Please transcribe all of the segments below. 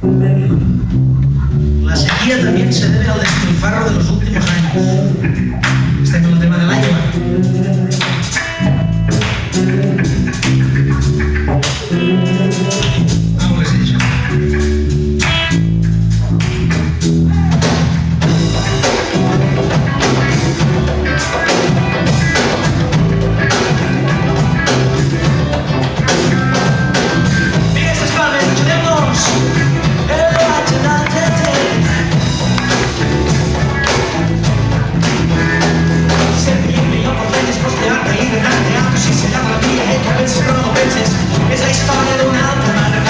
La sequía también se debe al despilfarro de los últimos años. Este con el tema del agua. Vamos a eso. Es la historia de una alta marca.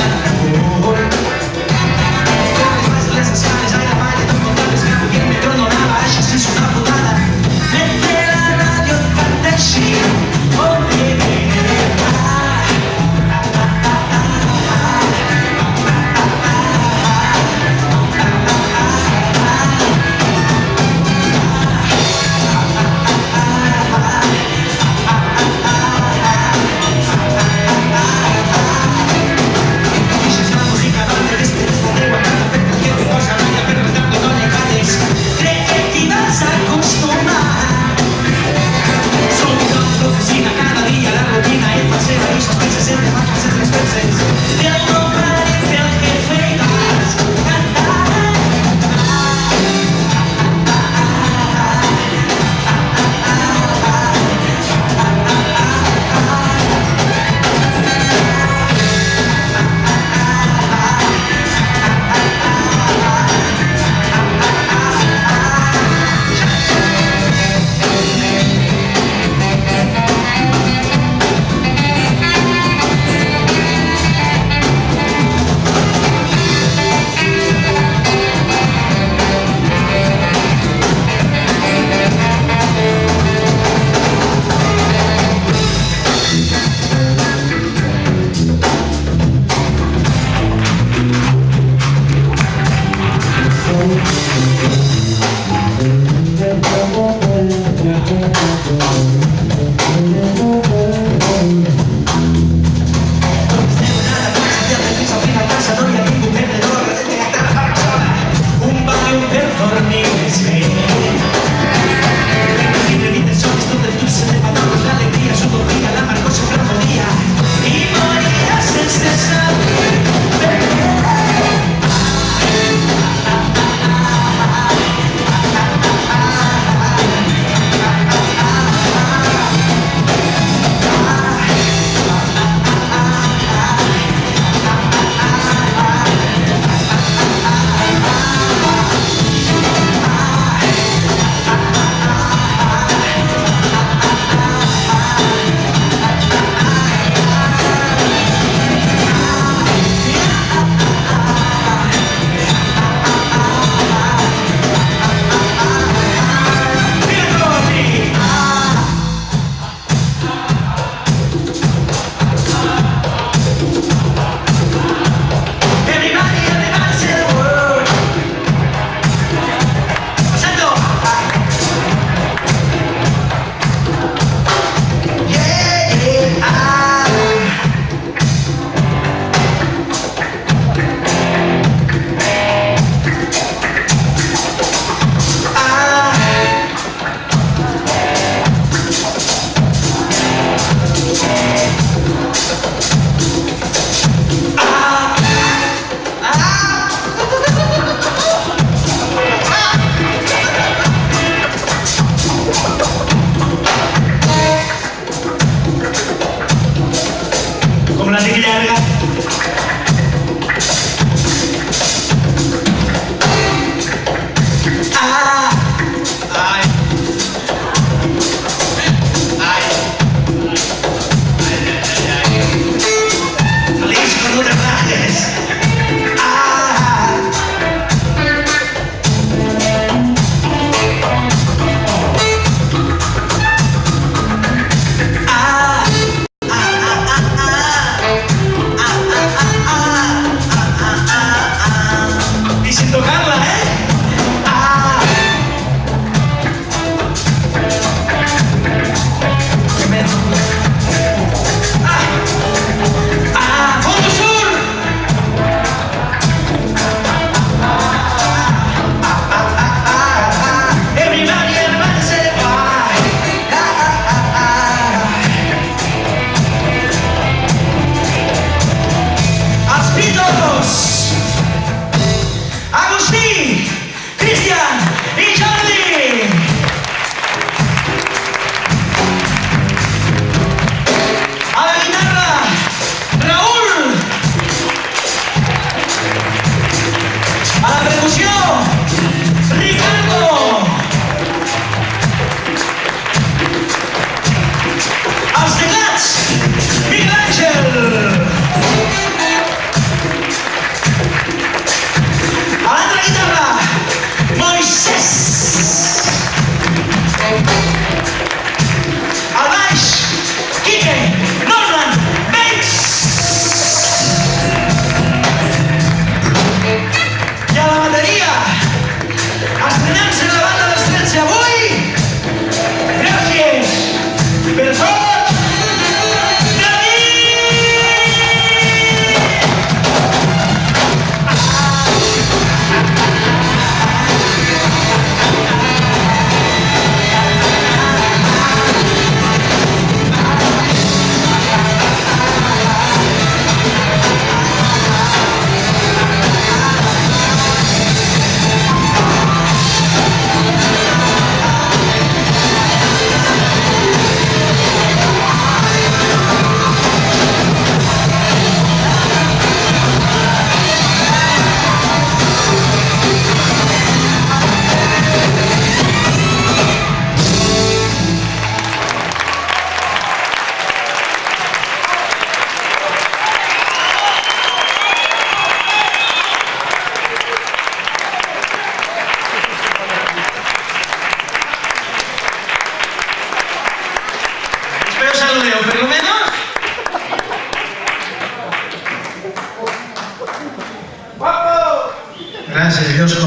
Gràcies, Llosco.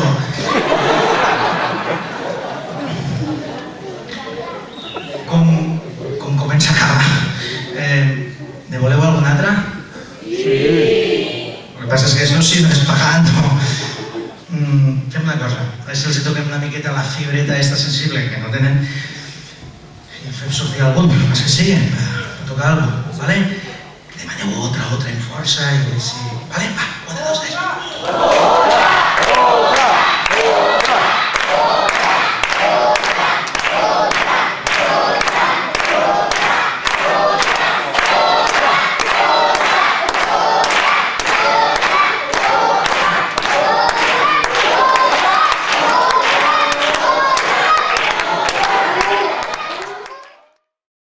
Com comença a acabar? Ne voleu alguna altra? Sí. El que passa és que no és pagant, no? Fem una cosa, a veure si els toquem una miqueta la fibreta esta sensible que no tenen i fem sortir algun, el que sigui, per tocar alguna cosa, vale? Demaneu otra en força i si... Vale, va, 1, 2, 3.